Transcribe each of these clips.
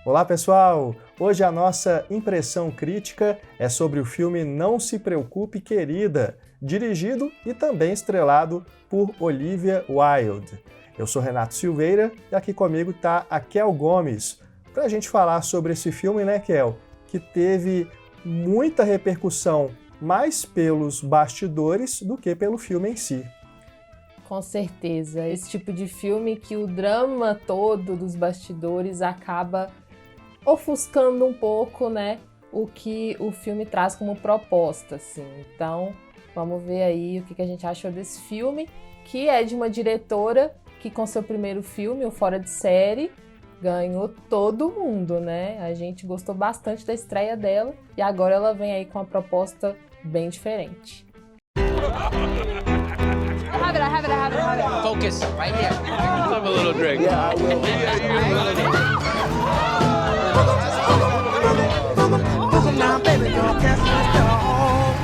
Olá pessoal! Hoje a nossa impressão crítica é sobre o filme Não Se Preocupe Querida, dirigido e também estrelado por Olivia Wilde. Eu sou Renato Silveira e aqui comigo está a Kel Gomes, para a gente falar sobre esse filme, né, Kel? Que teve muita repercussão mais pelos bastidores do que pelo filme em si. Com certeza, esse tipo de filme que o drama todo dos bastidores acaba ofuscando um pouco, né, o que o filme traz como proposta, assim. Então, vamos ver aí o que a gente achou desse filme, que é de uma diretora que com seu primeiro filme, o Fora de Série, ganhou todo mundo, né? A gente gostou bastante da estreia dela e agora ela vem aí com uma proposta bem diferente. I have it. Focus, right here. Let's have a little drink. Yeah, I will. Now, baby, don't catch my dog.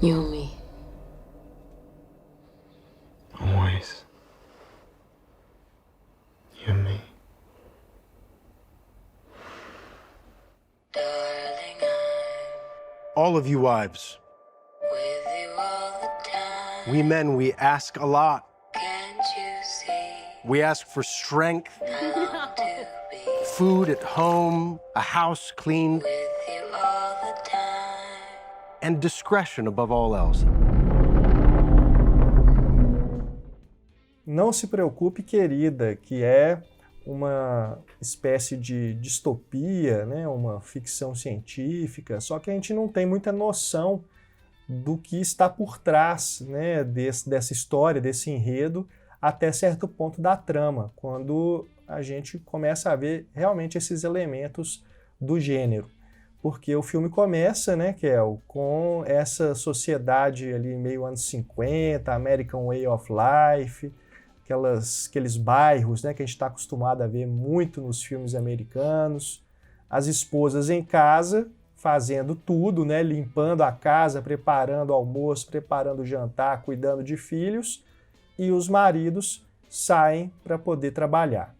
You and me. Always. You and me. Darling, All of you wives, I'm with you all the time. we men, we ask a lot. Can't you see? We ask for strength, I long to be food at home, a house cleaned, with you all the time. and discretion above all else. Não Se Preocupe Querida, que é uma espécie de distopia, né? Uma ficção científica, só que a gente não tem muita noção do que está por trás, né, dessa história, desse enredo, até certo ponto da trama, quando a gente começa a ver realmente esses elementos do gênero. Porque o filme começa, né, Kel, com essa sociedade ali meio anos 50, American Way of Life, aqueles bairros, né, que a gente está acostumado a ver muito nos filmes americanos, as esposas em casa fazendo tudo, né, limpando a casa, preparando o almoço, preparando o jantar, cuidando de filhos, e os maridos saem para poder trabalhar.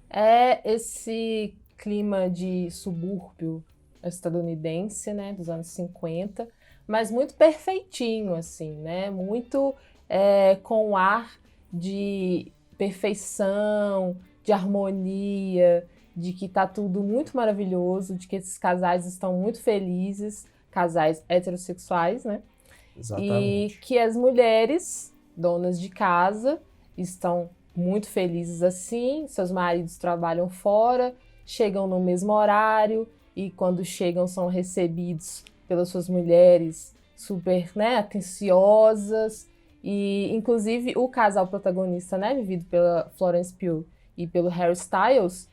É esse clima de subúrbio estadunidense, né, dos anos 50, mas muito perfeitinho, assim, né, muito com um ar de perfeição, de harmonia, de que tá tudo muito maravilhoso, de que esses casais estão muito felizes, casais heterossexuais, né? Exatamente. E que as mulheres, donas de casa, estão muito felizes assim, seus maridos trabalham fora, chegam no mesmo horário e quando chegam são recebidos pelas suas mulheres super, né, atenciosas. E, inclusive, o casal protagonista, né, vivido pela Florence Pugh e pelo Harry Styles,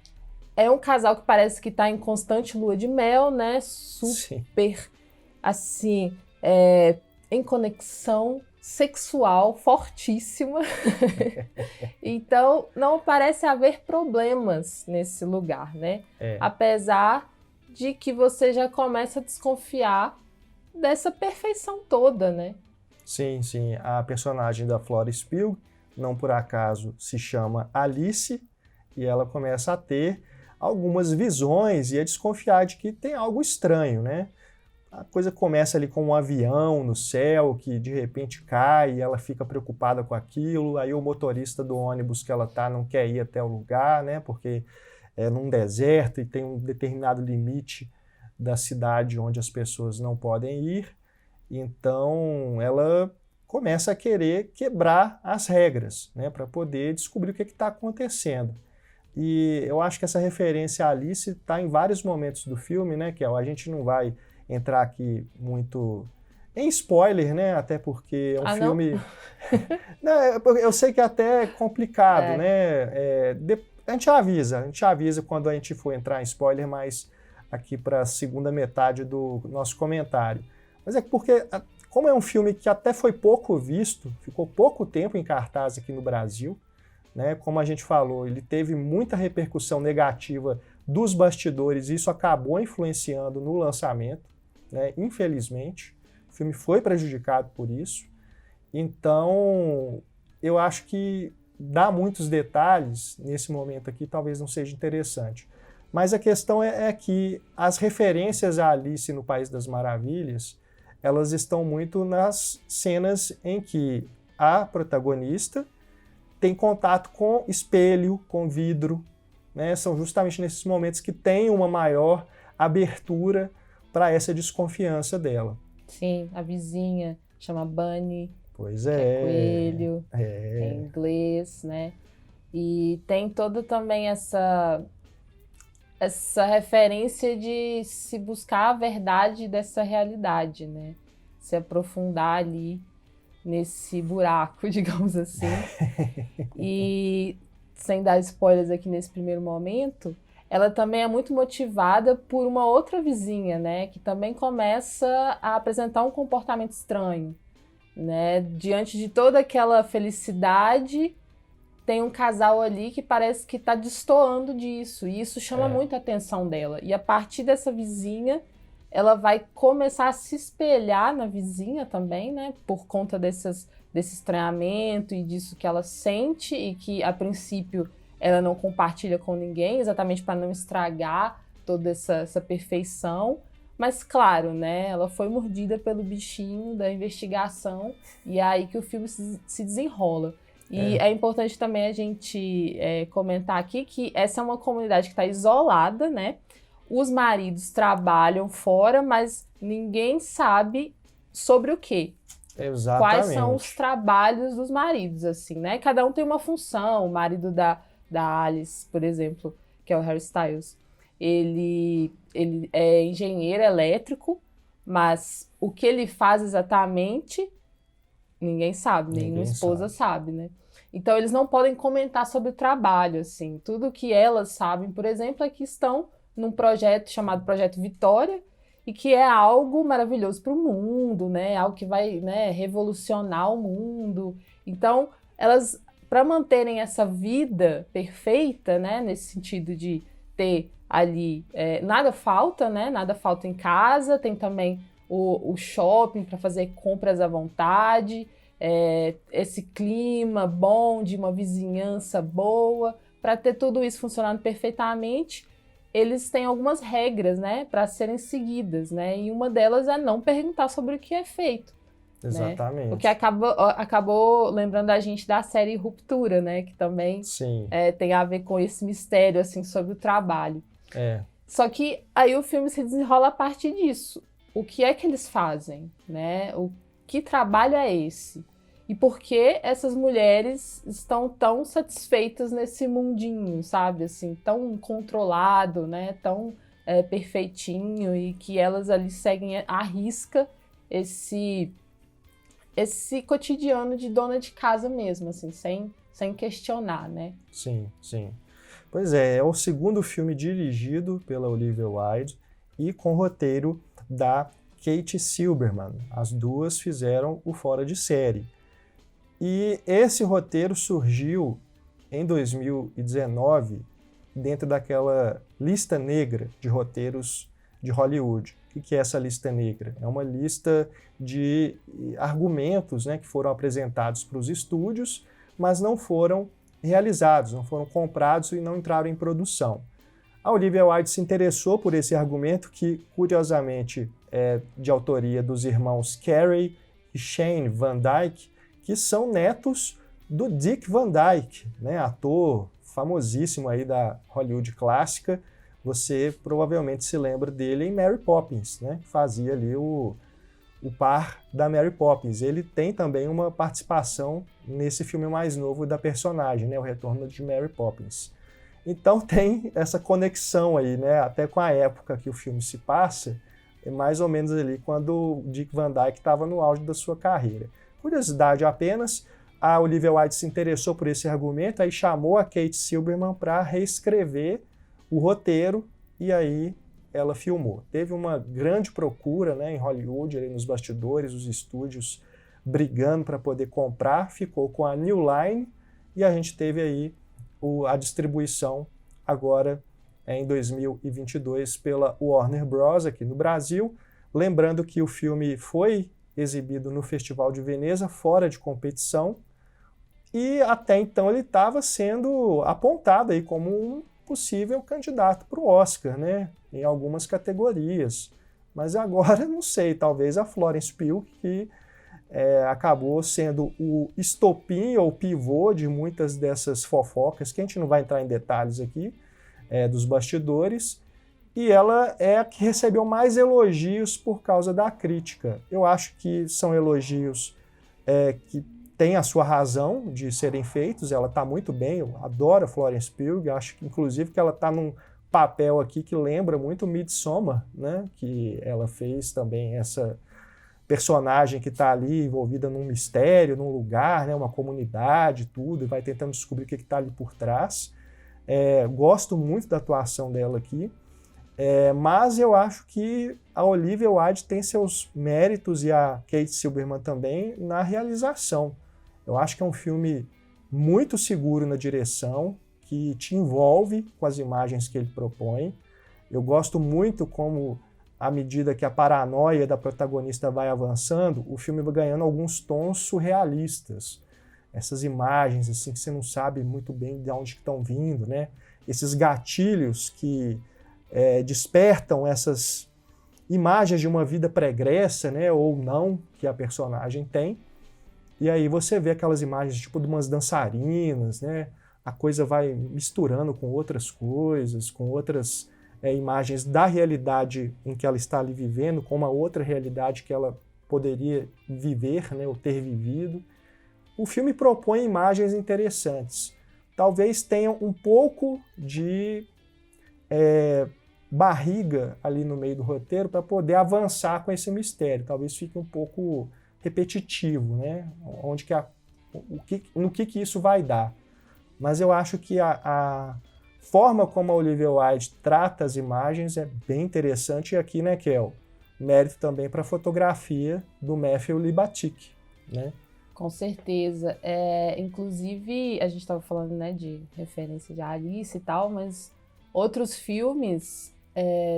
é um casal que parece que está em constante lua de mel, né, super, Sim. assim, em conexão sexual fortíssima. Então, não parece haver problemas nesse lugar, né? Apesar de que você já começa a desconfiar dessa perfeição toda, né? Sim, sim. A personagem da Florence Pugh, não por acaso, se chama Alice, e ela começa a ter algumas visões e a desconfiar de que tem algo estranho, né? A coisa começa ali com um avião no céu que de repente cai e ela fica preocupada com aquilo, aí o motorista do ônibus que ela tá não quer ir até o lugar, né? Porque é num deserto e tem um determinado limite da cidade onde as pessoas não podem ir. Então, ela começa a querer quebrar as regras, né, para poder descobrir o que está acontecendo. E eu acho que essa referência à Alice está em vários momentos do filme, né, Kel? A gente não vai entrar aqui muito em spoiler, né, até porque é um filme... Não, eu sei que é até complicado, né? A gente avisa quando a gente for entrar em spoiler, mas aqui para a segunda metade do nosso comentário. Mas é porque, como é um filme que até foi pouco visto, ficou pouco tempo em cartaz aqui no Brasil, né? Como a gente falou, ele teve muita repercussão negativa dos bastidores e isso acabou influenciando no lançamento, né? Infelizmente. O filme foi prejudicado por isso. Então, eu acho que dar muitos detalhes nesse momento aqui talvez não seja interessante. Mas a questão é que as referências a Alice no País das Maravilhas, elas estão muito nas cenas em que a protagonista tem contato com espelho, com vidro, né? São justamente nesses momentos que tem uma maior abertura para essa desconfiança dela. Sim, a vizinha chama Bunny, Pois que é coelho, é. em inglês, né? E tem toda também essa referência de se buscar a verdade dessa realidade, né? Se aprofundar ali nesse buraco, digamos assim. E, sem dar spoilers aqui nesse primeiro momento, ela também é muito motivada por uma outra vizinha, né? Que também começa a apresentar um comportamento estranho, né? Diante de toda aquela felicidade, tem um casal ali que parece que está destoando disso, e isso chama muito a atenção dela. E a partir dessa vizinha, ela vai começar a se espelhar na vizinha também, né? Por conta desse estranhamento e disso que ela sente e que, a princípio, ela não compartilha com ninguém, exatamente para não estragar toda essa perfeição. Mas, claro, né? Ela foi mordida pelo bichinho da investigação, e é aí que o filme se desenrola. E é importante também a gente comentar aqui que essa é uma comunidade que está isolada, né? Os maridos trabalham fora, mas ninguém sabe sobre o quê. Exatamente. Quais são os trabalhos dos maridos, assim, né? Cada um tem uma função. O marido da Alice, por exemplo, que é o Harry Styles, ele é engenheiro elétrico, mas o que ele faz exatamente... ninguém sabe, nenhuma esposa sabe, né? Então, eles não podem comentar sobre o trabalho, assim. Tudo que elas sabem, por exemplo, é que estão num projeto chamado Projeto Vitória, e que é algo maravilhoso para o mundo, né? Algo que vai, né, revolucionar o mundo. Então, elas, para manterem essa vida perfeita, né, nesse sentido de ter ali... nada falta, né? Nada falta em casa, tem também o shopping para fazer compras à vontade, esse clima bom de uma vizinhança boa. Para ter tudo isso funcionando perfeitamente, eles têm algumas regras, né, para serem seguidas, né? E uma delas é não perguntar sobre o que é feito. Exatamente. Né? O que acabou lembrando a gente da série Ruptura, né? Que também tem a ver com esse mistério, assim, sobre o trabalho. Só que aí o filme se desenrola a partir disso. O que é que eles fazem, né? Que trabalho é esse? E por que essas mulheres estão tão satisfeitas nesse mundinho, sabe? Assim, tão controlado, né? Tão perfeitinho, e que elas ali seguem à risca esse cotidiano de dona de casa mesmo, assim, sem questionar, né? Sim, sim. Pois é o segundo filme dirigido pela Olivia Wilde e com roteiro da Kate Silberman. As duas fizeram o Fora de Série. E esse roteiro surgiu em 2019 dentro daquela lista negra de roteiros de Hollywood. O que é essa lista negra? É uma lista de argumentos, né, que foram apresentados para os estúdios, mas não foram realizados, não foram comprados e não entraram em produção. A Olivia Wilde se interessou por esse argumento que, curiosamente, é de autoria dos irmãos Carey e Shane Van Dyke, que são netos do Dick Van Dyke, né, ator famosíssimo aí da Hollywood clássica. Você provavelmente se lembra dele em Mary Poppins, né, que fazia ali o par da Mary Poppins. Ele tem também uma participação nesse filme mais novo da personagem, né, O Retorno de Mary Poppins. Então tem essa conexão aí, né, até com a época que o filme se passa, é mais ou menos ali quando o Dick Van Dyke estava no auge da sua carreira. Curiosidade apenas, a Olivia Wilde se interessou por esse argumento, aí chamou a Kate Silberman para reescrever o roteiro, e aí ela filmou. Teve uma grande procura, né, em Hollywood, ali nos bastidores, os estúdios brigando para poder comprar, ficou com a New Line, e a gente teve aí a distribuição agora em 2022 pela Warner Bros. Aqui no Brasil. Lembrando que o filme foi exibido no Festival de Veneza, fora de competição. E até então ele estava sendo apontado aí como um possível candidato para o Oscar, né? Em algumas categorias. Mas agora, não sei, talvez a Florence Pugh, que acabou sendo o estopim ou pivô de muitas dessas fofocas, que a gente não vai entrar em detalhes aqui, dos bastidores, e ela é a que recebeu mais elogios por causa da crítica. Eu acho que são elogios que têm a sua razão de serem feitos, ela está muito bem, eu adoro a Florence Pugh, acho que inclusive que ela está num papel aqui que lembra muito Midsommar, né? Que ela fez também essa personagem que está ali envolvida num mistério, num lugar, né? Uma comunidade, tudo, e vai tentando descobrir o que está ali por trás. Gosto muito da atuação dela aqui, mas eu acho que a Olivia Wilde tem seus méritos, e a Kate Silberman também, na realização. Eu acho que é um filme muito seguro na direção, que te envolve com as imagens que ele propõe. Eu gosto muito como, à medida que a paranoia da protagonista vai avançando, o filme vai ganhando alguns tons surrealistas. Essas imagens assim que você não sabe muito bem de onde estão vindo, né? Esses gatilhos que despertam essas imagens de uma vida pregressa, né? Ou não, que a personagem tem. E aí você vê aquelas imagens tipo de umas dançarinas, né? A coisa vai misturando com outras coisas, com outras imagens da realidade em que ela está ali vivendo, com uma outra realidade que ela poderia viver, né, ou ter vivido. O filme propõe imagens interessantes. Talvez tenha um pouco de barriga ali no meio do roteiro para poder avançar com esse mistério. Talvez fique um pouco repetitivo, né? No que isso vai dar. Mas eu acho que a forma como a Olivia Wilde trata as imagens é bem interessante. E aqui, né, Kel? Mérito também para a fotografia do Matthew Libatic, né? Com certeza. Inclusive, a gente estava falando, né, de referência de Alice e tal, mas outros filmes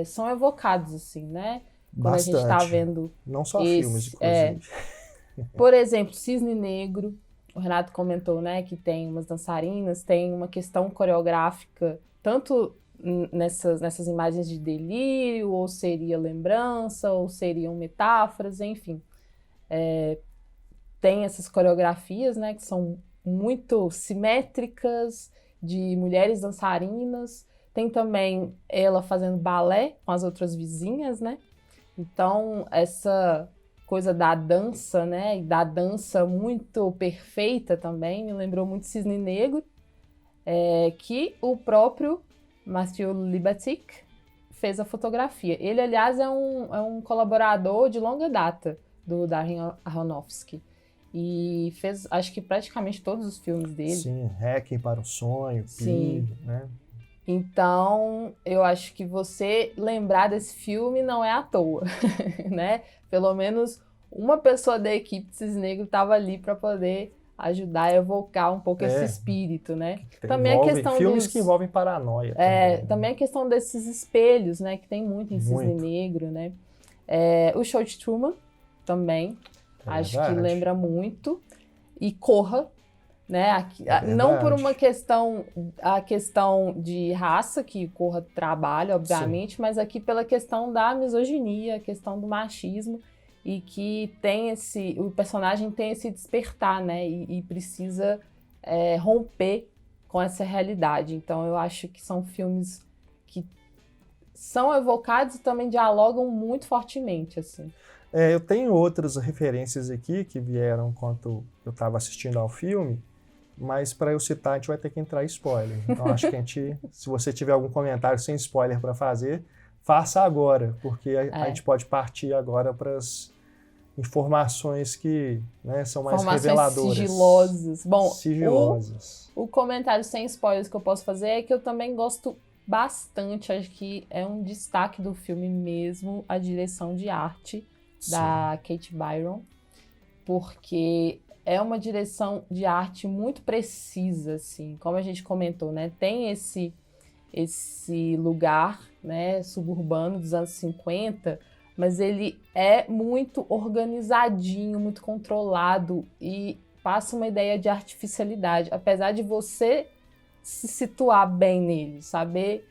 são evocados, assim, né? Quando Bastante. A gente está vendo... Não só filmes, inclusive. Por exemplo, Cisne Negro. O Renato comentou, né, que tem umas dançarinas, tem uma questão coreográfica, tanto nessas imagens de delírio, ou seria lembrança, ou seriam metáforas, enfim. Tem essas coreografias, né, que são muito simétricas, de mulheres dançarinas. Tem também ela fazendo balé com as outras vizinhas, né? Então, essa coisa da dança, né, e da dança muito perfeita também, me lembrou muito Cisne Negro, que o próprio Matthew Libatic fez a fotografia. Ele, aliás, é um colaborador de longa data do Darren Aronofsky, e fez, acho que praticamente todos os filmes dele. Sim, Requiem para o Sonho, Pi, né? Então, eu acho que você lembrar desse filme não é à toa, né? Pelo menos uma pessoa da equipe de Cisne Negro estava ali para poder ajudar a evocar um pouco esse espírito, né? Também a questão filmes que envolvem paranoia. Também a questão desses espelhos, né? Que tem muito em Cisne Negro, né? O Show de Truman também, acho que lembra muito. E Corra, né? Não por uma questão de raça, que Corra trabalha, obviamente, mas aqui pela questão da misoginia, a questão do machismo, e que o personagem tem esse despertar, né? E precisa romper com essa realidade. Então eu acho que são filmes que são evocados e também dialogam muito fortemente, assim. Eu tenho outras referências aqui que vieram enquanto eu estava assistindo ao filme, mas para eu citar a gente vai ter que entrar em spoiler. Então acho que se você tiver algum comentário sem spoiler para fazer, faça agora, porque a gente pode partir agora para as informações que, né, são mais reveladoras. Sigilosas. Bom, sigilosas. O comentário sem spoilers que eu posso fazer é que eu também gosto bastante, acho que é um destaque do filme mesmo, a direção de arte da Kate Byron, porque é uma direção de arte muito precisa, assim, como a gente comentou, né? Tem esse lugar, né, suburbano dos anos 50, mas ele é muito organizadinho, muito controlado, e passa uma ideia de artificialidade, apesar de você se situar bem nele, sabe,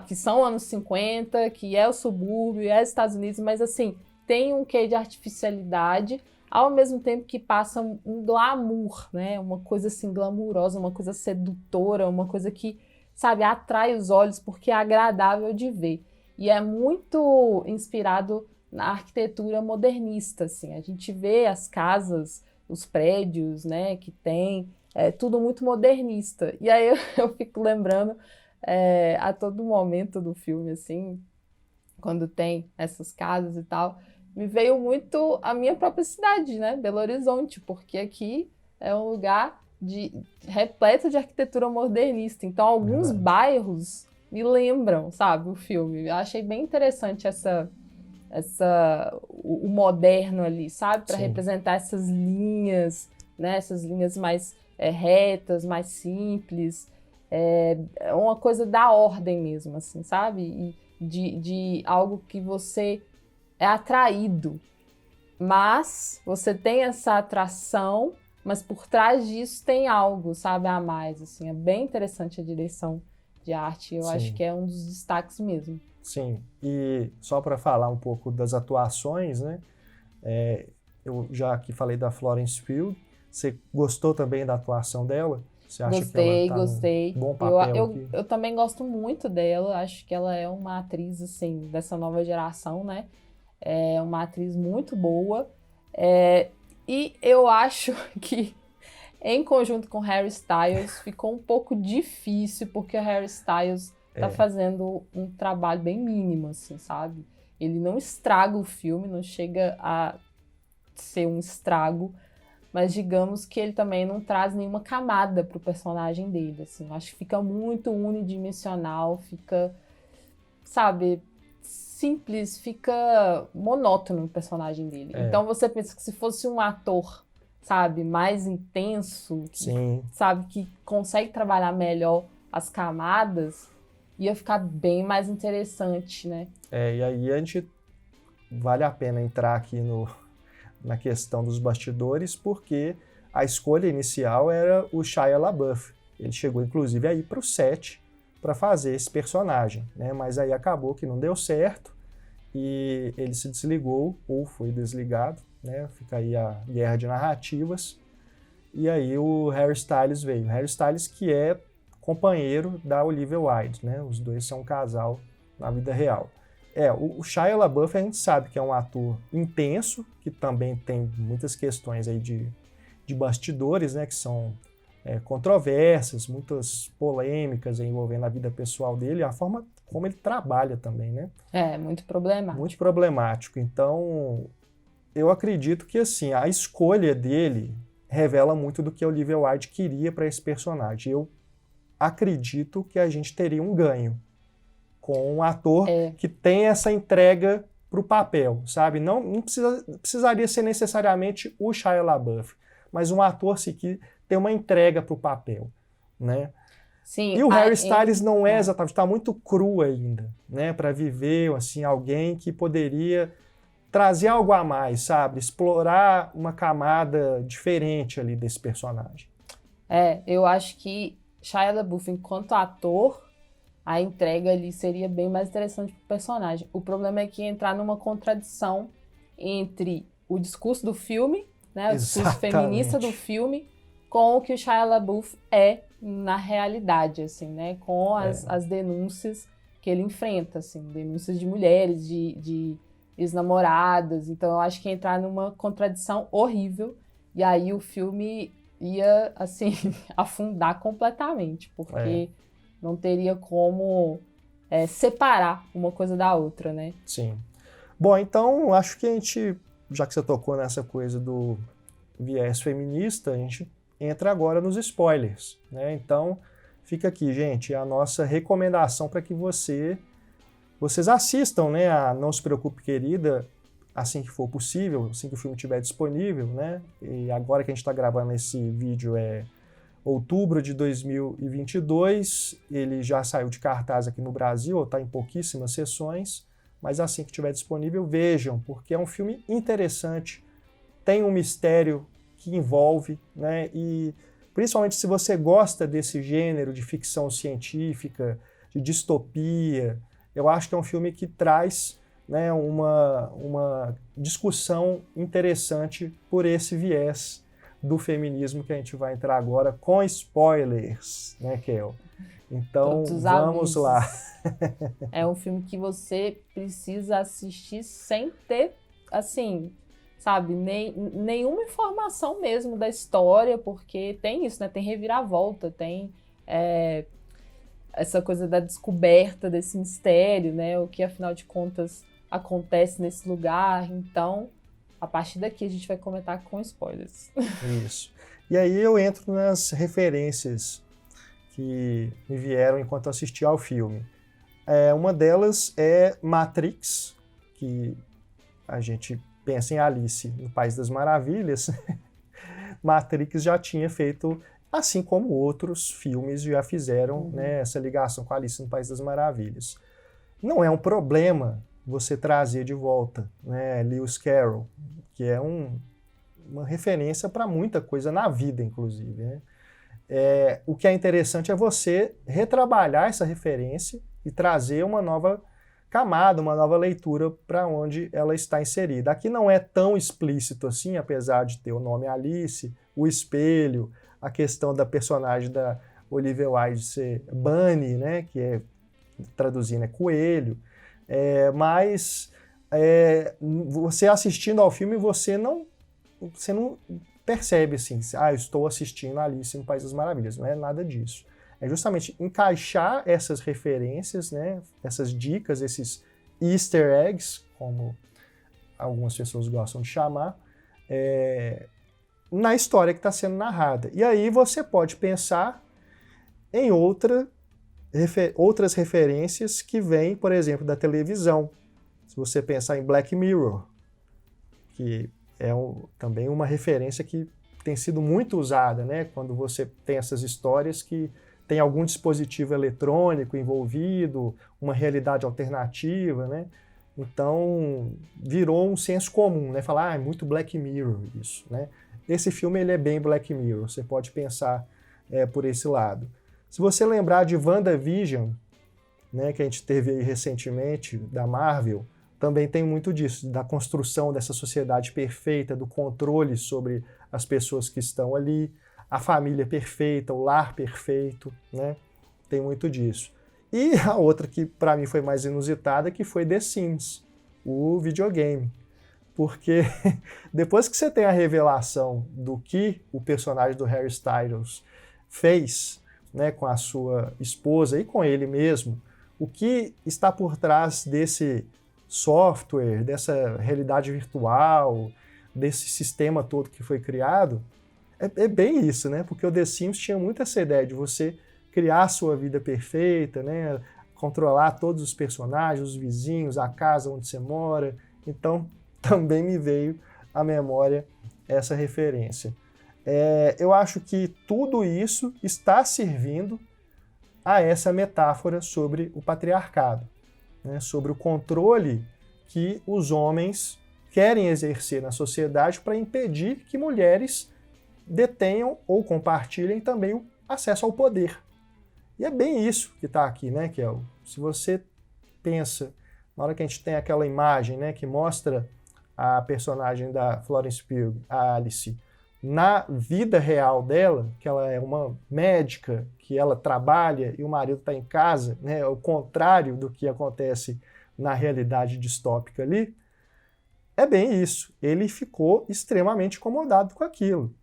que são anos 50, que é o subúrbio, é os Estados Unidos, mas assim, tem um quê de artificialidade, ao mesmo tempo que passa um glamour, né? Uma coisa assim glamurosa, uma coisa sedutora, uma coisa que, sabe, atrai os olhos porque é agradável de ver. E é muito inspirado na arquitetura modernista, assim. A gente vê as casas, os prédios, né, que tem, tudo muito modernista. E aí eu fico lembrando a todo momento do filme, assim, quando tem essas casas e tal, me veio muito a minha própria cidade, né, Belo Horizonte, porque aqui é um lugar repleto de arquitetura modernista. Então, alguns bairros me lembram, sabe, o filme. Eu achei bem interessante o moderno ali, sabe, para representar essas linhas, né, essas linhas mais retas, mais simples. É uma coisa da ordem mesmo, assim, sabe? E de algo que você é atraído, mas você tem essa atração, mas por trás disso tem algo, sabe, a mais, assim. É bem interessante a direção de arte, eu acho que é um dos destaques mesmo. Sim, e só para falar um pouco das atuações, né, eu já aqui falei da Florence Pugh, você gostou também da atuação dela? Você acha que ela tá gostei. num bom papel aqui? Eu também gosto muito dela, acho que ela é uma atriz, assim, dessa nova geração, né, é uma atriz muito boa, e eu acho que em conjunto com Harry Styles ficou um pouco difícil, porque o Harry Styles tá fazendo um trabalho bem mínimo, assim, sabe? Ele não estraga o filme, não chega a ser um estrago, mas digamos que ele também não traz nenhuma camada pro personagem dele, assim. Acho que fica muito unidimensional, fica, sabe, simples, fica monótono o personagem dele. Então você pensa que se fosse um ator, sabe, mais intenso, sabe, que consegue trabalhar melhor as camadas, ia ficar bem mais interessante, né? E aí a gente vale a pena entrar aqui na questão dos bastidores, porque a escolha inicial era o Shia LaBeouf. Ele chegou, inclusive, aí para o set para fazer esse personagem, né? Mas aí acabou que não deu certo e ele se desligou, ou foi desligado, né? Fica aí a guerra de narrativas. E aí o Harry Styles veio. Harry Styles, que é companheiro da Olivia Wilde, né? Os dois são um casal na vida real. O Shia LaBeouf a gente sabe que é um ator intenso, que também tem muitas questões aí de bastidores, né? Que são controversas, muitas polêmicas envolvendo a vida pessoal dele, a forma como ele trabalha também, né? Muito problemático. Muito problemático. Então, eu acredito que, assim, a escolha dele revela muito do que a Olivia Wilde queria para esse personagem. Eu acredito que a gente teria um ganho com um ator que tem essa entrega para o papel, sabe? Não precisaria ser necessariamente o Shia LaBeouf, mas um ator assim, que tem uma entrega para o papel, né? Sim, e o Harry Styles não é exatamente, está muito cru ainda, né? Para viver assim, alguém que poderia trazer algo a mais, sabe? Explorar uma camada diferente ali desse personagem. Eu acho que Shia LaBeouf, enquanto ator, a entrega ali seria bem mais interessante pro personagem. O problema é que entrar numa contradição entre o discurso do filme, né, o discurso feminista do filme, com o que o Shia LaBeouf é na realidade, assim, né, com as denúncias que ele enfrenta, assim, denúncias de mulheres, de ex-namoradas. Então eu acho que entrar numa contradição horrível, e aí o filme ia, assim, afundar completamente, porque não teria como separar uma coisa da outra, né? Sim. Bom, então, acho que a gente, já que você tocou nessa coisa do viés feminista, a gente entra agora nos spoilers, né? Então, fica aqui, gente, a nossa recomendação para que vocês assistam, né, a Não Se Preocupe, Querida, assim que for possível, assim que o filme estiver disponível, né? E agora que a gente está gravando esse vídeo outubro de 2022, ele já saiu de cartaz aqui no Brasil, está em pouquíssimas sessões, mas assim que estiver disponível, vejam, porque é um filme interessante, tem um mistério que envolve, né? E principalmente se você gosta desse gênero de ficção científica, de distopia, eu acho que é um filme que traz, né, uma discussão interessante por esse viés do feminismo que a gente vai entrar agora com spoilers, né, Kel? Então, vamos lá. É um filme que você precisa assistir sem ter, assim, sabe, nenhuma informação mesmo da história, porque tem isso, né? Tem reviravolta, tem essa coisa da descoberta desse mistério, né? O que, afinal de contas, acontece nesse lugar. Então, a partir daqui a gente vai comentar com spoilers. Isso. E aí eu entro nas referências que me vieram enquanto assistia ao filme. Uma delas é Matrix, que a gente pensa em Alice no País das Maravilhas. Matrix já tinha feito, assim como outros filmes já fizeram, né, essa ligação com Alice no País das Maravilhas. Não é um problema você trazer de volta, né, Lewis Carroll, que é uma referência para muita coisa na vida, inclusive, né? O que é interessante é você retrabalhar essa referência e trazer uma nova camada, uma nova leitura para onde ela está inserida. Aqui não é tão explícito assim, apesar de ter o nome Alice, o espelho, a questão da personagem da Olivia Wilde ser Bunny, né, que traduzindo é coelho, mas você assistindo ao filme, você não percebe assim, eu estou assistindo Alice no País das Maravilhas. Não é nada disso. É justamente encaixar essas referências, né, essas dicas, esses easter eggs, como algumas pessoas gostam de chamar, na história que está sendo narrada. E aí você pode pensar em outras referências que vêm, por exemplo, da televisão. Se você pensar em Black Mirror, que é também uma referência que tem sido muito usada, né? Quando você tem essas histórias que tem algum dispositivo eletrônico envolvido, uma realidade alternativa, né? Então, virou um senso comum, né? Falar, é muito Black Mirror isso, né? Esse filme, ele é bem Black Mirror, você pode pensar por esse lado. Se você lembrar de WandaVision, né, que a gente teve aí recentemente, da Marvel, também tem muito disso, da construção dessa sociedade perfeita, do controle sobre as pessoas que estão ali, a família perfeita, o lar perfeito, né? Tem muito disso. E a outra que para mim foi mais inusitada, que foi The Sims, o videogame. Porque depois que você tem a revelação do que o personagem do Harry Styles fez, né, com a sua esposa e com ele mesmo, o que está por trás desse software, dessa realidade virtual, desse sistema todo que foi criado, é bem isso, né? Porque o The Sims tinha muito essa ideia de você criar a sua vida perfeita, né? Controlar todos os personagens, os vizinhos, a casa onde você mora. Então, também me veio à memória essa referência. Eu acho que tudo isso está servindo a essa metáfora sobre o patriarcado, né? Sobre o controle que os homens querem exercer na sociedade para impedir que mulheres detenham ou compartilhem também o acesso ao poder. E é bem isso que está aqui, né, Kel? Se você pensa, na hora que a gente tem aquela imagem, né, que mostra a personagem da Florence Pugh, a Alice, na vida real dela, que ela é uma médica, que ela trabalha e o marido está em casa, né, o contrário do que acontece na realidade distópica ali, é bem isso. Ele ficou extremamente incomodado com aquilo,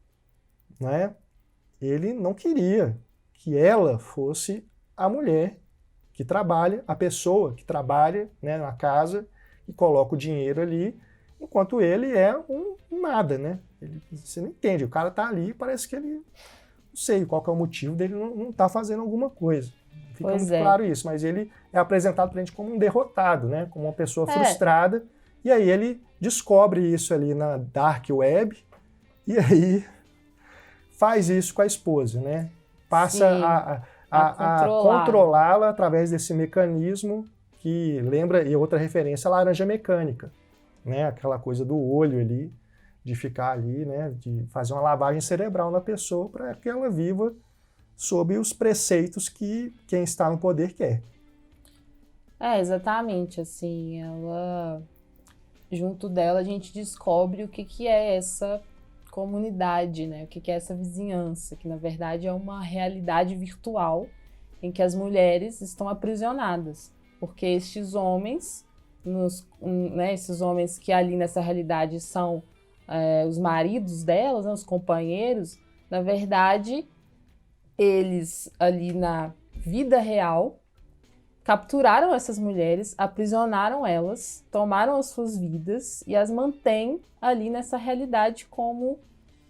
né? Ele não queria que ela fosse a mulher que trabalha, a pessoa que trabalha, né, na casa e coloca o dinheiro ali, enquanto ele é um nada, né? Você não entende, o cara tá ali e parece que ele, não sei qual que é o motivo dele não tá fazendo alguma coisa. Fica muito claro isso, mas ele é apresentado pra gente como um derrotado, né? Como uma pessoa frustrada, e aí ele descobre isso ali na Dark Web, e aí faz isso com a esposa, né? Passa a controlá-la através desse mecanismo que lembra, e outra referência, a laranja mecânica, né? Aquela coisa do olho ali, de ficar ali, né, de fazer uma lavagem cerebral na pessoa para que ela viva sob os preceitos que quem está no poder quer. Exatamente, assim, ela, junto dela a gente descobre o que é essa comunidade, né, o que é essa vizinhança, que na verdade é uma realidade virtual em que as mulheres estão aprisionadas, porque estes homens, esses homens que ali nessa realidade são os maridos delas, né, os companheiros, na verdade, eles ali na vida real capturaram essas mulheres, aprisionaram elas, tomaram as suas vidas e as mantêm ali nessa realidade como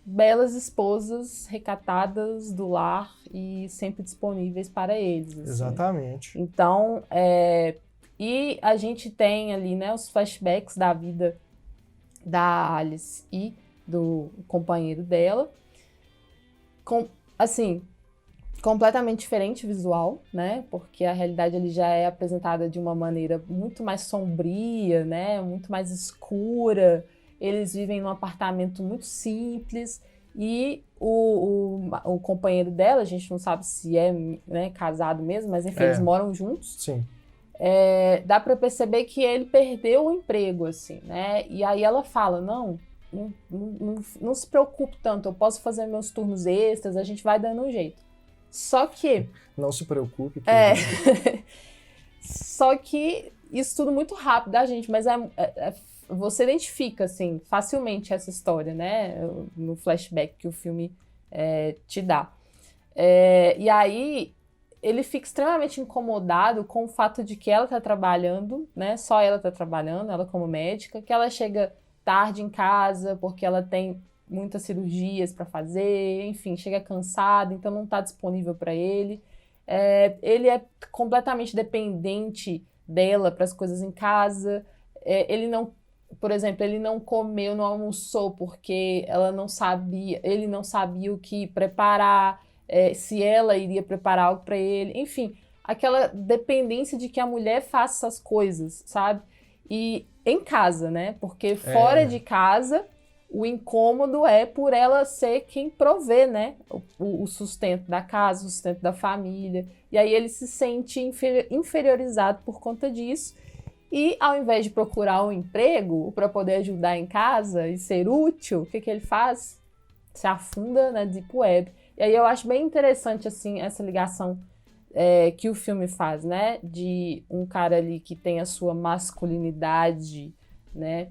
belas esposas recatadas do lar e sempre disponíveis para eles. Assim. Exatamente. Então, e a gente tem ali, né, os flashbacks da vida da Alice e do companheiro dela, completamente diferente visual, né? Porque a realidade ali já é apresentada de uma maneira muito mais sombria, né? Muito mais escura. Eles vivem num apartamento muito simples e o companheiro dela, a gente não sabe se é, né, casado mesmo, mas enfim, eles moram juntos. Sim. Dá para perceber que ele perdeu o emprego, assim, né? E aí ela fala, não se preocupe tanto, eu posso fazer meus turnos extras, a gente vai dando um jeito. Só que... Não se preocupe. Só que isso tudo muito rápido, tá, gente? Mas você identifica, assim, facilmente essa história, né? No flashback que o filme te dá. E aí, ele fica extremamente incomodado com o fato de que ela tá trabalhando, né? Só ela tá trabalhando, ela como médica, que ela chega tarde em casa porque ela tem muitas cirurgias para fazer, enfim, chega cansado, então não está disponível para ele. Ele é completamente dependente dela para as coisas em casa. Ele não, por exemplo, ele não comeu, não almoçou porque ele não sabia o que preparar, se ela iria preparar algo para ele. Enfim, aquela dependência de que a mulher faça essas coisas, sabe? E em casa, né? Porque fora de casa, o incômodo é por ela ser quem provê, né? O sustento da casa, o sustento da família. E aí ele se sente inferiorizado por conta disso. E ao invés de procurar um emprego para poder ajudar em casa e ser útil, o que ele faz? Se afunda na Deep Web. E aí eu acho bem interessante, assim, essa ligação que o filme faz, né? De um cara ali que tem a sua masculinidade, né?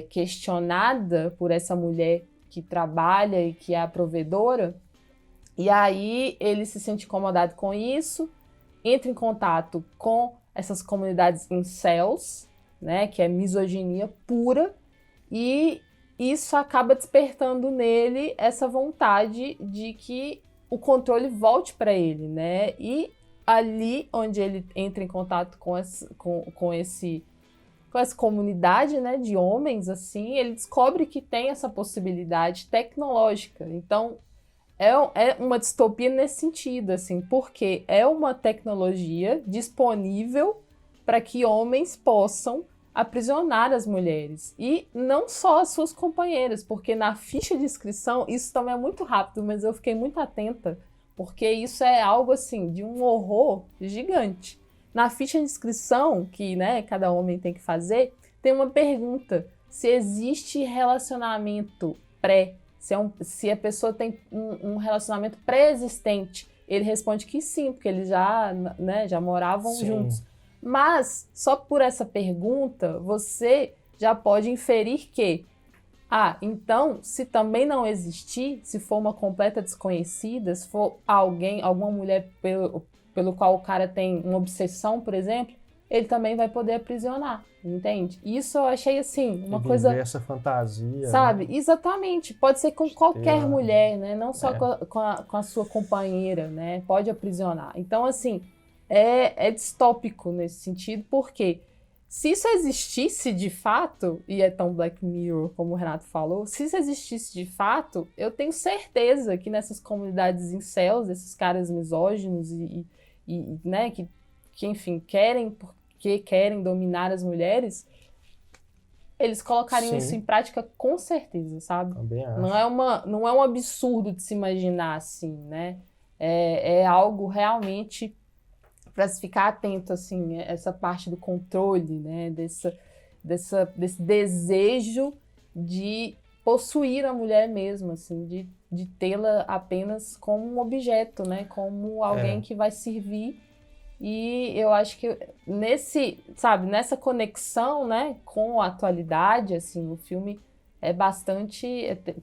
Questionada por essa mulher que trabalha e que é a provedora. E aí ele se sente incomodado com isso, entra em contato com essas comunidades incels, né? Que é misoginia pura. E isso acaba despertando nele essa vontade de que o controle volte para ele, né? E ali onde ele entra em contato com essa comunidade, né, de homens, assim, ele descobre que tem essa possibilidade tecnológica. Então, é uma distopia nesse sentido, assim, porque é uma tecnologia disponível para que homens possam aprisionar as mulheres. E não só as suas companheiras, porque na ficha de inscrição, isso também é muito rápido, mas eu fiquei muito atenta, porque isso é algo, assim, de um horror gigante. Na ficha de inscrição, que, né, cada homem tem que fazer, tem uma pergunta: se existe relacionamento se a pessoa tem um relacionamento pré-existente. Ele responde que sim, porque eles já moravam juntos. Mas, só por essa pergunta, você já pode inferir que, então, se também não existir, se for uma completa desconhecida, se for alguma mulher pelo qual o cara tem uma obsessão, por exemplo, ele também vai poder aprisionar, entende? Isso eu achei, assim, uma coisa... essa fantasia. Sabe? Né? Exatamente. Pode ser com qualquer mulher, né? Não só com a sua companheira, né? Pode aprisionar. Então, assim, é distópico nesse sentido, porque se isso existisse de fato, e é tão Black Mirror, como o Renato falou, se isso existisse de fato, eu tenho certeza que nessas comunidades incels, esses caras misóginos e né, que enfim, querem dominar as mulheres, eles colocariam Sim. isso em prática com certeza, sabe? Também acho. Não é um absurdo de se imaginar assim, né? É algo realmente para se ficar atento, assim, essa parte do controle, né? Desse desejo de possuir a mulher mesmo, assim, de tê-la apenas como um objeto, né? Como alguém que vai servir. E eu acho que nessa conexão, né, com a atualidade, assim, o filme é bastante,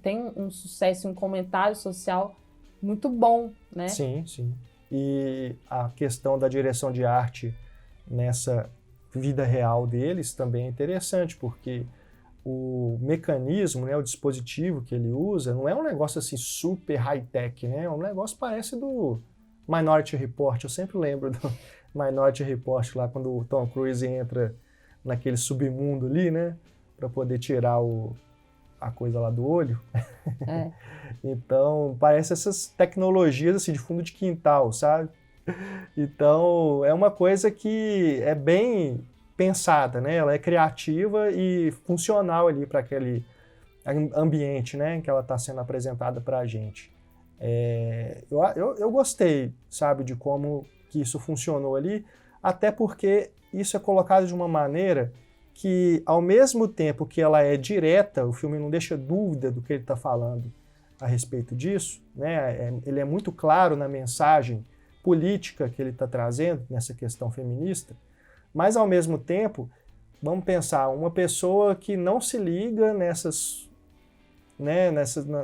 tem um sucesso, um comentário social muito bom, né? Sim, sim. E a questão da direção de arte nessa vida real deles também é interessante, porque o mecanismo, né, o dispositivo que ele usa, não é um negócio assim super high-tech, né? É um negócio que parece do Minority Report. Eu sempre lembro do Minority Report lá, quando o Tom Cruise entra naquele submundo ali, né? Para poder tirar a coisa lá do olho. É. Então, parece essas tecnologias assim, de fundo de quintal, sabe? Então, é uma coisa que é bem pensada, né? Ela é criativa e funcional ali para aquele ambiente, né? Que ela está sendo apresentada para a gente. Eu gostei, sabe, de como que isso funcionou ali, até porque isso é colocado de uma maneira que, ao mesmo tempo que ela é direta, o filme não deixa dúvida do que ele está falando a respeito disso, né? Ele é muito claro na mensagem política que ele está trazendo nessa questão feminista, mas, ao mesmo tempo, vamos pensar, uma pessoa que não se liga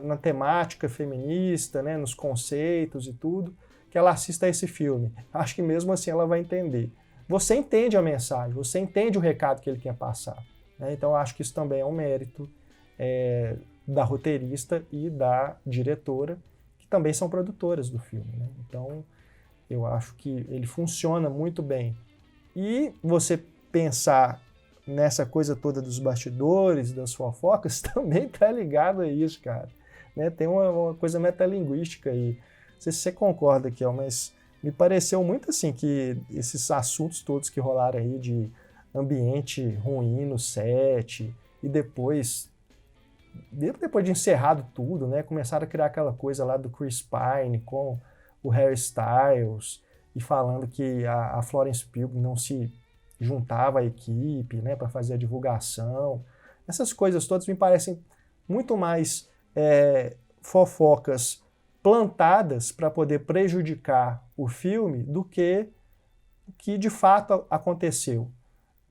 na temática feminista, né, nos conceitos e tudo, que ela assista a esse filme. Acho que mesmo assim ela vai entender. Você entende a mensagem, você entende o recado que ele quer passar, né? Então acho que isso também é um mérito da roteirista e da diretora, que também são produtoras do filme, né? Então eu acho que ele funciona muito bem. E você pensar nessa coisa toda dos bastidores, das fofocas, também tá ligado a isso, cara. Né? Tem uma coisa metalinguística aí. Não sei se você concorda, Kel, mas me pareceu muito assim que esses assuntos todos que rolaram aí de ambiente ruim no set e depois de encerrado tudo, né, começaram a criar aquela coisa lá do Chris Pine com o Harry Styles e falando que a Florence Pugh não se juntava à equipe, né, para fazer a divulgação. Essas coisas todas me parecem muito mais fofocas plantadas para poder prejudicar o filme do que o que de fato aconteceu.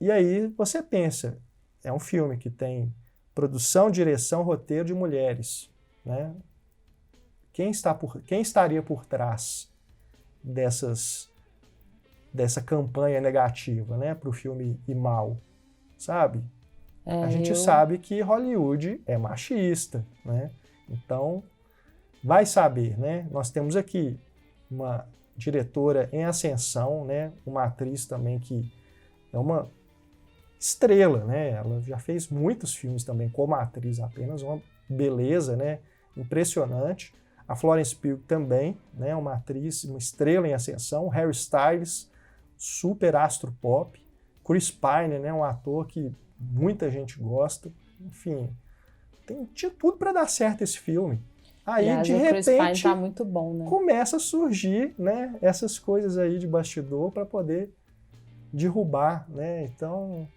E aí você pensa, é um filme que tem produção, direção, roteiro de mulheres, né? Quem estaria por trás dessa campanha negativa, né, para o filme ir mal, sabe? A gente sabe que Hollywood é machista, né? Então, vai saber, né? Nós temos aqui uma diretora em ascensão, né? Uma atriz também que é uma estrela, né? Ela já fez muitos filmes também como atriz, apenas uma beleza, né? Impressionante. A Florence Pugh também, né? Uma atriz, uma estrela em ascensão. Harry Styles, super astro pop. Chris Pine, né? Um ator que muita gente gosta. Enfim, tinha tudo para dar certo esse filme. Aí, aliás, de o Chris repente, Pine tá muito bom, né? começa a surgir, né, essas coisas aí de bastidor para poder derrubar, né? Então,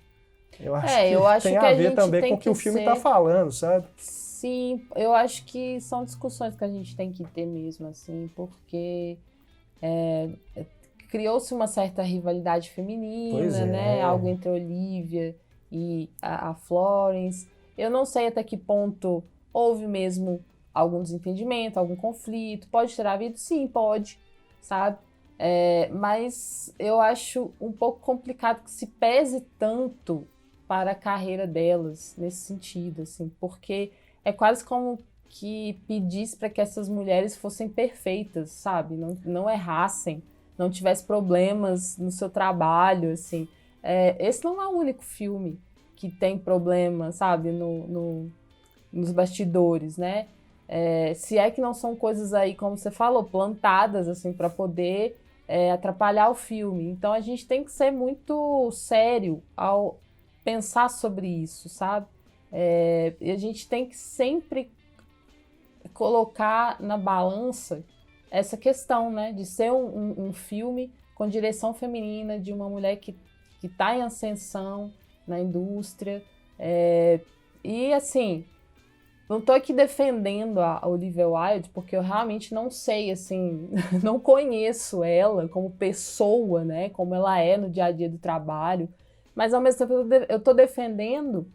eu acho que tem a ver também com o que o filme está falando, sabe? Sim, eu acho que são discussões que a gente tem que ter mesmo, assim, porque criou-se uma certa rivalidade feminina, né? Algo entre a Olivia e a Florence. Eu não sei até que ponto houve mesmo algum desentendimento, algum conflito. Pode ter havido? Sim, pode, sabe? Mas eu acho um pouco complicado que se pese tanto para a carreira delas nesse sentido, assim, porque é quase como que pedisse para que essas mulheres fossem perfeitas, sabe? Não errassem, não tivessem problemas no seu trabalho, assim. Esse não é o único filme que tem problema, sabe, nos bastidores, né? Se é que não são coisas aí, como você falou, plantadas, assim, para poder atrapalhar o filme. Então a gente tem que ser muito sério ao pensar sobre isso, sabe? E a gente tem que sempre colocar na balança essa questão, né, de ser um filme com direção feminina, de uma mulher que está em ascensão na indústria. E, assim, não estou aqui defendendo a Olivia Wilde, porque eu realmente não sei, assim, não conheço ela como pessoa, né, como ela é no dia a dia do trabalho, mas, ao mesmo tempo, eu estou defendendo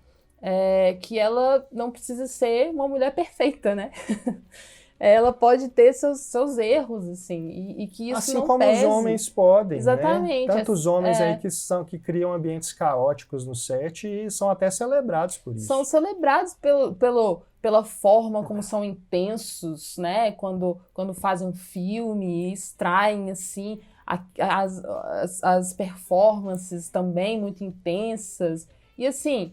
que ela não precisa ser uma mulher perfeita, né? Ela pode ter seus erros, assim, e que isso assim não como pese. os homens podem, Exatamente. né? Tantos homens aí que criam ambientes caóticos no set e são até celebrados por isso. São celebrados pela forma como são intensos, né? Quando fazem um filme e extraem, assim, as performances também muito intensas. E, assim,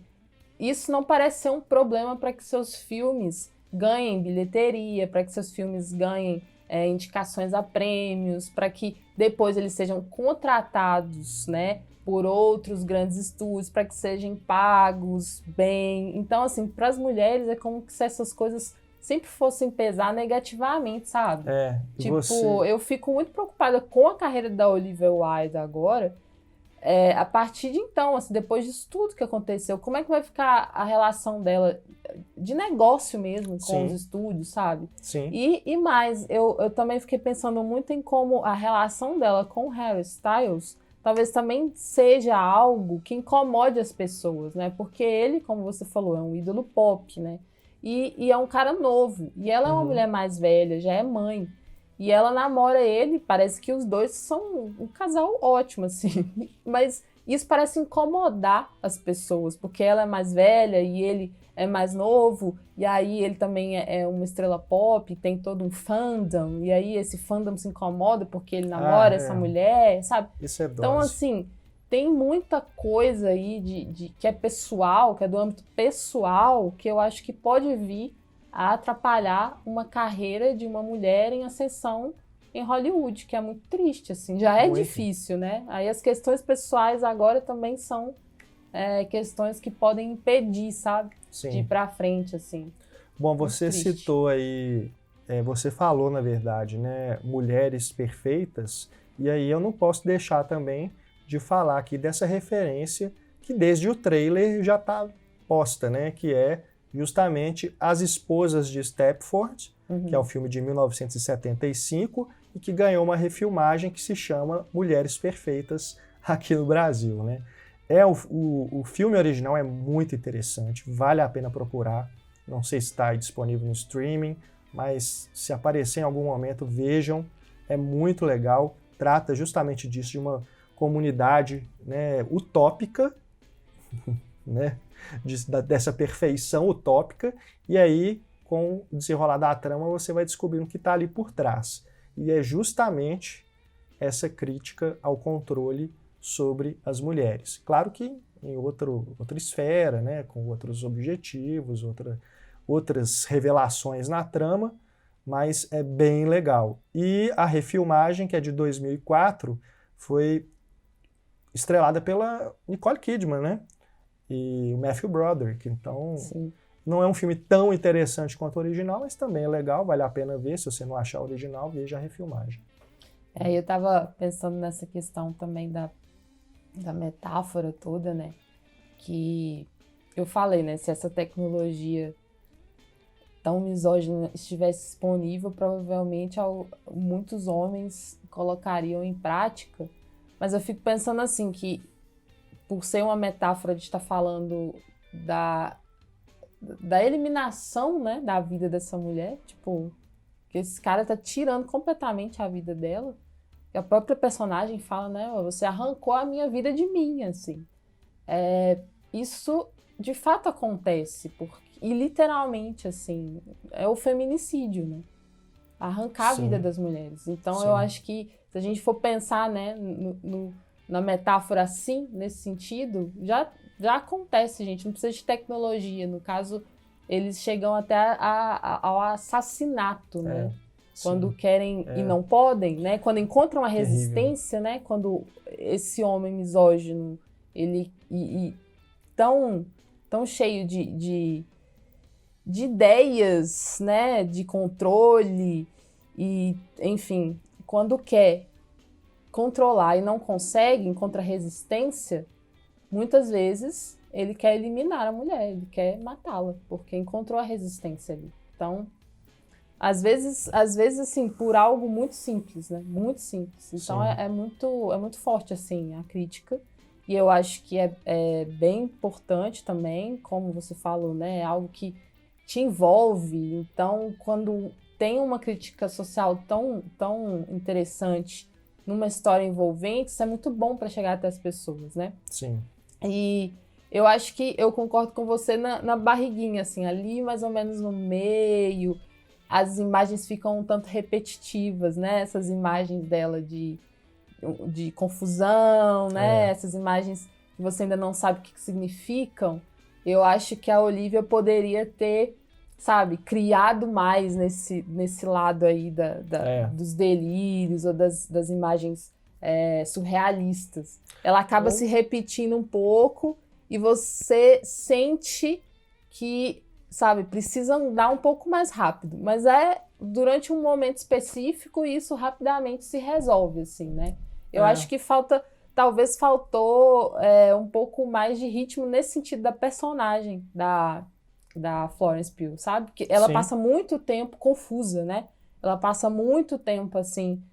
isso não parece ser um problema para que seus filmes ganhem bilheteria, para que seus filmes ganhem indicações a prêmios, para que depois eles sejam contratados, né, por outros grandes estúdios, para que sejam pagos bem. Então, assim, para as mulheres é como se essas coisas sempre fossem pesar negativamente, sabe? Tipo, eu fico muito preocupada com a carreira da Olivia Wilde agora, a partir de então, assim, depois disso tudo que aconteceu, como é que vai ficar a relação dela de negócio mesmo com Sim. os estúdios, sabe? Sim. E mais, eu também fiquei pensando muito em como a relação dela com o Harry Styles talvez também seja algo que incomode as pessoas, né? Porque ele, como você falou, é um ídolo pop, né? E é um cara novo. E ela é uma mulher mais velha, já é mãe. E ela namora ele, parece que os dois são um casal ótimo, assim. Mas isso parece incomodar as pessoas, porque ela é mais velha e ele é mais novo, e aí ele também é uma estrela pop, tem todo um fandom, e aí esse fandom se incomoda porque ele namora essa mulher, sabe? Isso é dose. Então, assim, tem muita coisa aí que é pessoal, que é do âmbito pessoal, que eu acho que pode vir a atrapalhar uma carreira de uma mulher em ascensão em Hollywood, que é muito triste, assim, já é Muito. difícil, né? Aí as questões pessoais agora também são questões que podem impedir, sabe? Sim. De ir pra frente, assim. Bom, Muito você triste. citou aí, você falou, na verdade, né, mulheres perfeitas, e aí eu não posso deixar também de falar aqui dessa referência que desde o trailer já está posta, né, que é justamente As Esposas de Stepford, que é um filme de 1975 e que ganhou uma refilmagem que se chama Mulheres Perfeitas aqui no Brasil, né? O filme original é muito interessante, vale a pena procurar. Não sei se está disponível no streaming, mas se aparecer em algum momento, vejam. É muito legal, trata justamente disso, de uma comunidade, né, utópica, né, dessa perfeição utópica, e aí, com o desenrolar da trama, você vai descobrindo o que está ali por trás. E é justamente essa crítica ao controle sobre as mulheres. Claro que em outra esfera, né, com outros objetivos, outras revelações na trama, mas é bem legal. E a refilmagem, que é de 2004, foi estrelada pela Nicole Kidman, né? E o Matthew Broderick. Então, Sim. não é um filme tão interessante quanto o original, mas também é legal, vale a pena ver. Se você não achar o original, veja a refilmagem. Eu tava pensando nessa questão também da metáfora toda, né? Que eu falei, né? Se essa tecnologia tão misógina estivesse disponível, provavelmente muitos homens colocariam em prática. Mas eu fico pensando assim, que por ser uma metáfora de estar falando da eliminação, né, da vida dessa mulher, tipo, que esse cara tá tirando completamente a vida dela. E a própria personagem fala, né, você arrancou a minha vida de mim, assim. Isso de fato acontece, e literalmente, assim, é o feminicídio, né? Arrancar Sim. a vida das mulheres. Então, Sim. eu acho que se a gente for pensar, né, na metáfora assim, nesse sentido, já acontece, gente. Não precisa de tecnologia. No caso, eles chegam até ao assassinato, né? Quando querem e não podem, né? Quando encontram a resistência, né? Quando esse homem misógino, ele tão tão cheio de ideias, né, de controle e, enfim, quando quer controlar e não consegue, encontra resistência, muitas vezes ele quer eliminar a mulher, ele quer matá-la, porque encontrou a resistência ali. Então, às vezes assim, por algo muito simples, né? Muito simples. Então, é muito forte, assim, a crítica. E eu acho que é bem importante também, como você falou, né? É algo que te envolve. Então, quando tem uma crítica social tão interessante numa história envolvente, isso é muito bom para chegar até as pessoas, né? Sim. E eu acho que eu concordo com você na barriguinha, assim, ali mais ou menos no meio, as imagens ficam um tanto repetitivas, né? Essas imagens dela de confusão, né? Essas imagens que você ainda não sabe o que significam. Eu acho que a Olivia poderia ter, sabe, criado mais nesse lado aí dos delírios ou das imagens surrealistas. Ela acaba se repetindo um pouco e você sente que, sabe, precisa andar um pouco mais rápido. Mas durante um momento específico e isso rapidamente se resolve, assim, né? Eu acho que talvez faltou um pouco mais de ritmo nesse sentido da personagem da Florence Pugh, sabe? Porque ela passa muito tempo confusa, né? Ela passa muito tempo, assim,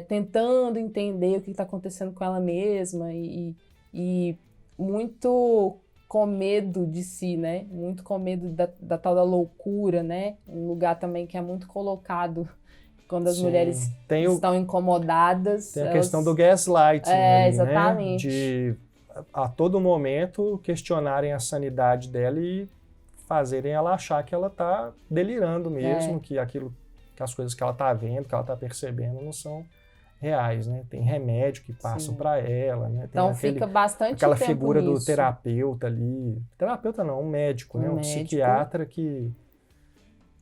tentando entender o que está acontecendo com ela mesma e muito com medo de si, né? Muito com medo da tal da loucura, né? Um lugar também que é muito colocado quando as mulheres estão incomodadas. Tem a questão do gaslighting ali, exatamente. Né? De a todo momento questionarem a sanidade dela e fazerem ela achar que ela está delirando mesmo, que as coisas que ela está vendo, que ela está percebendo não são reais, né? Tem remédio que passam para ela, né? Tem então fica bastante aquela tempo figura nisso. Do terapeuta ali, terapeuta não, um médico, né? Um psiquiatra que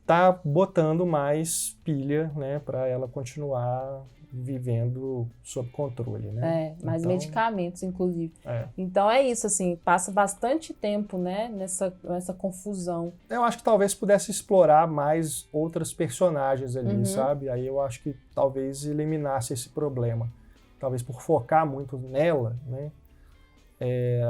tá botando mais pilha, né, para ela continuar vivendo sob controle, né? Mais medicamentos, inclusive. Então é isso, assim, passa bastante tempo, né, nessa confusão. Eu acho que talvez pudesse explorar mais outras personagens ali, sabe? Aí eu acho que talvez eliminasse esse problema. Talvez por focar muito nela, né,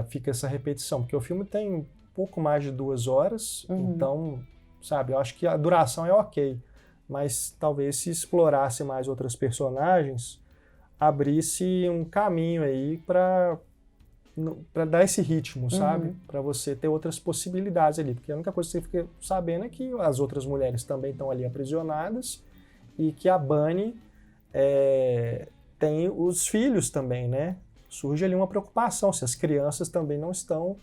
fica essa repetição. Porque o filme tem um pouco mais de 2 horas, então, sabe, eu acho que a duração é ok. Mas talvez se explorasse mais outras personagens, abrisse um caminho aí para dar esse ritmo, sabe? Para você ter outras possibilidades ali. Porque a única coisa que você fica sabendo é que as outras mulheres também estão ali aprisionadas e que a Bunny tem os filhos também, né? Surge ali uma preocupação se as crianças também não estão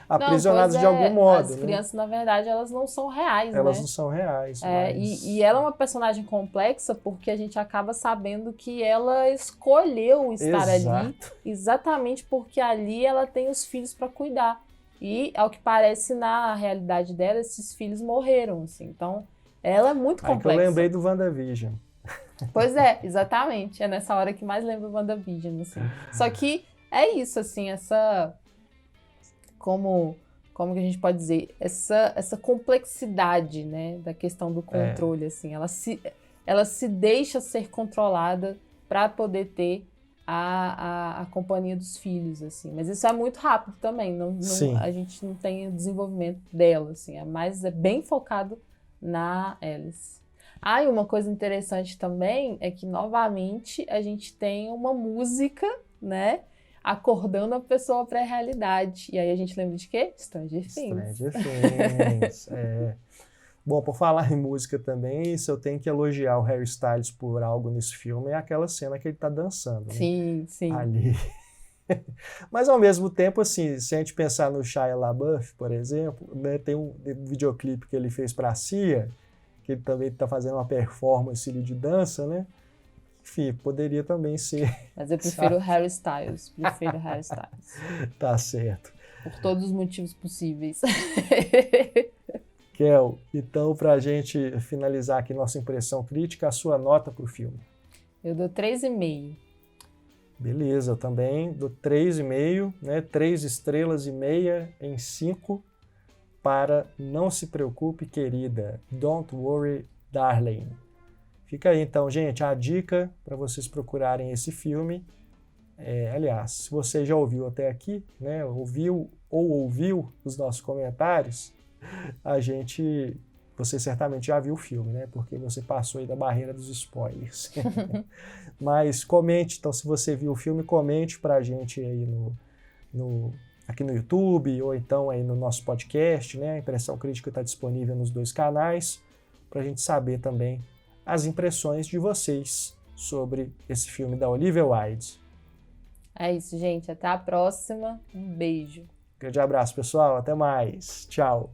aprisionadas de algum modo. As crianças, na verdade, elas não são reais, Elas né? não são reais. E ela é uma personagem complexa porque a gente acaba sabendo que ela escolheu estar ali exatamente porque ali ela tem os filhos para cuidar. E, ao que parece, na realidade dela, esses filhos morreram, assim. Então, ela é muito complexa. Aí que eu lembrei do WandaVision. Pois é, exatamente. É nessa hora que mais lembra o WandaVision, assim. Só que é isso, assim, essa... Como que a gente pode dizer, essa complexidade, né, da questão do controle, assim, ela se deixa ser controlada para poder ter a companhia dos filhos, assim, mas isso é muito rápido também, a gente não tem o desenvolvimento dela, assim, é bem focado na Alice. E uma coisa interessante também é que, novamente, a gente tem uma música, né, acordando a pessoa para a realidade. E aí a gente lembra de quê? Stranger Things. Stranger Things, Bom, por falar em música também, se eu tenho que elogiar o Harry Styles por algo nesse filme, é aquela cena que ele tá dançando, né? Sim. Ali. Mas ao mesmo tempo, assim, se a gente pensar no Shia LaBeouf, por exemplo, né, tem um videoclipe que ele fez para a Cia, que ele também tá fazendo uma performance ali de dança, né? Enfim, poderia também ser... Mas eu prefiro Harry Styles. Tá certo. Por todos os motivos possíveis. Kel, então, pra gente finalizar aqui nossa impressão crítica, a sua nota pro filme? Eu dou 3,5. Beleza, eu também dou 3,5, né? 3 estrelas e meia em 5 para Não Se Preocupe, Querida. Don't Worry, Darling. Fica aí então, gente, a dica para vocês procurarem esse filme. Aliás, se você já ouviu até aqui, né? Ouviu os nossos comentários, você certamente já viu o filme, né? Porque você passou aí da barreira dos spoilers. Mas comente, então, se você viu o filme, comente pra gente aí aqui no YouTube, ou então aí no nosso podcast, né? A Impressão Crítica está disponível nos 2 canais, pra gente saber também as impressões de vocês sobre esse filme da Olivia Wilde. É isso, gente. Até a próxima. Um beijo. Grande abraço, pessoal. Até mais. Tchau.